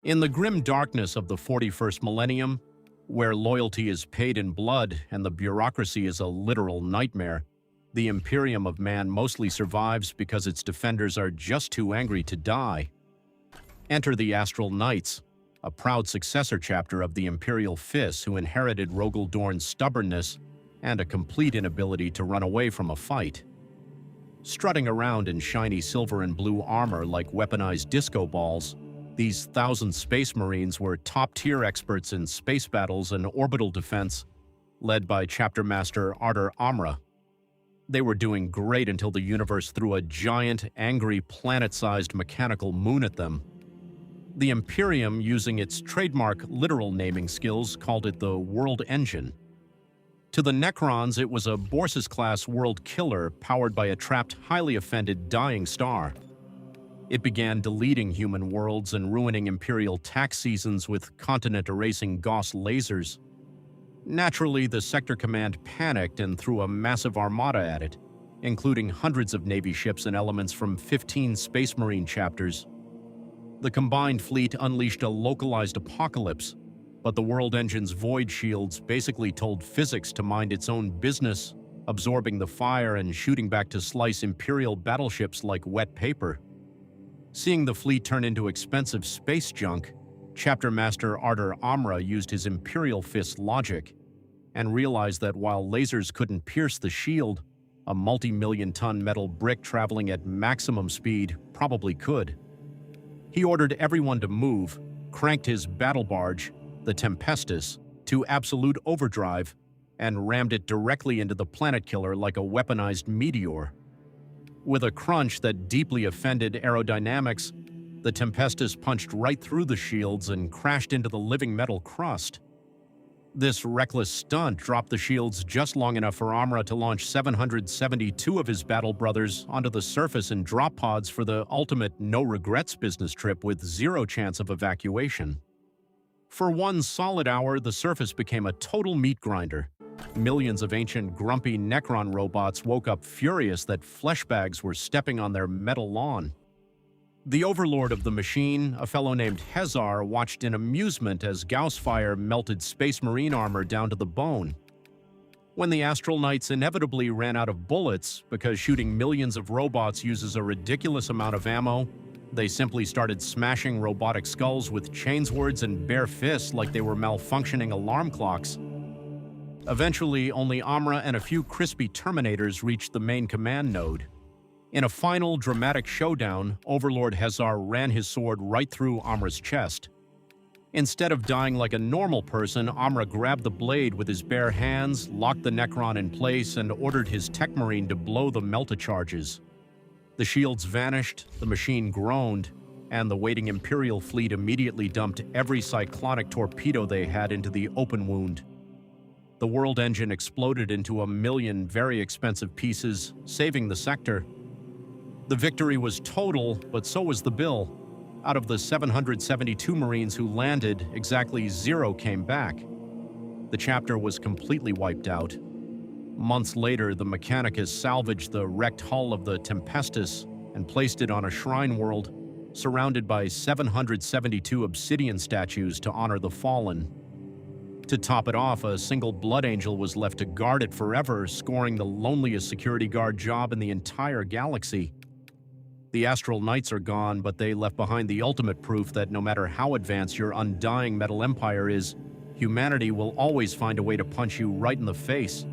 In the grim darkness of the 41st millennium, where loyalty is paid in blood and the bureaucracy is a literal nightmare, the Imperium of Man mostly survives because its defenders are just too angry to die. Enter the Astral Knights, a proud successor chapter of the Imperial Fists who inherited Rogel Dorn's stubbornness and a complete inability to run away from a fight. Strutting around in shiny silver and blue armor like weaponized disco balls, these 1,000 Space Marines were top-tier experts in space battles and orbital defense, led by Chapter Master Artur Amra. They were doing great until the universe threw a giant, angry, planet-sized mechanical moon at them. The Imperium, using its trademark literal naming skills, called it the World Engine. To the Necrons, it was a Borsus-class world killer powered by a trapped, highly offended, dying star. It began deleting human worlds and ruining Imperial tax seasons with continent-erasing Gauss lasers. Naturally, the Sector Command panicked and threw a massive armada at it, including hundreds of Navy ships and elements from 15 Space Marine chapters. The combined fleet unleashed a localized apocalypse, but the World Engine's void shields basically told physics to mind its own business, absorbing the fire and shooting back to slice Imperial battleships like wet paper. Seeing the fleet turn into expensive space junk, Chapter Master Artur Amra used his Imperial Fist logic and realized that while lasers couldn't pierce the shield, a multi-million-ton metal brick traveling at maximum speed probably could. He ordered everyone to move, cranked his battle barge, the Tempestus, to absolute overdrive, and rammed it directly into the planet killer like a weaponized meteor. With a crunch that deeply offended aerodynamics, the Tempestus punched right through the shields and crashed into the living metal crust. This reckless stunt dropped the shields just long enough for Amra to launch 772 of his battle brothers onto the surface in drop pods for the ultimate no-regrets business trip with zero chance of evacuation. For one solid hour, the surface became a total meat grinder. Millions of ancient, grumpy Necron robots woke up furious that flesh bags were stepping on their metal lawn. The overlord of the machine, a fellow named Hezar, watched in amusement as Gauss fire melted Space Marine armor down to the bone. When the Astral Knights inevitably ran out of bullets because shooting millions of robots uses a ridiculous amount of ammo, they simply started smashing robotic skulls with chainswords and bare fists like they were malfunctioning alarm clocks. Eventually, only Amra and a few crispy Terminators reached the main command node. In a final, dramatic showdown, Overlord Hezar ran his sword right through Amra's chest. Instead of dying like a normal person, Amra grabbed the blade with his bare hands, locked the Necron in place, and ordered his Tech Marine to blow the melta-charges. The shields vanished, the machine groaned, and the waiting Imperial fleet immediately dumped every cyclonic torpedo they had into the open wound. The World Engine exploded into a million very expensive pieces, saving the sector. The victory was total, but so was the bill. Out of the 772 Marines who landed, exactly 0 came back. The chapter was completely wiped out. Months later, the Mechanicus salvaged the wrecked hull of the Tempestus and placed it on a shrine world, surrounded by 772 obsidian statues to honor the fallen. To top it off, a single Blood Angel was left to guard it forever, scoring the loneliest security guard job in the entire galaxy. The Astral Knights are gone, but they left behind the ultimate proof that no matter how advanced your undying metal empire is, humanity will always find a way to punch you right in the face.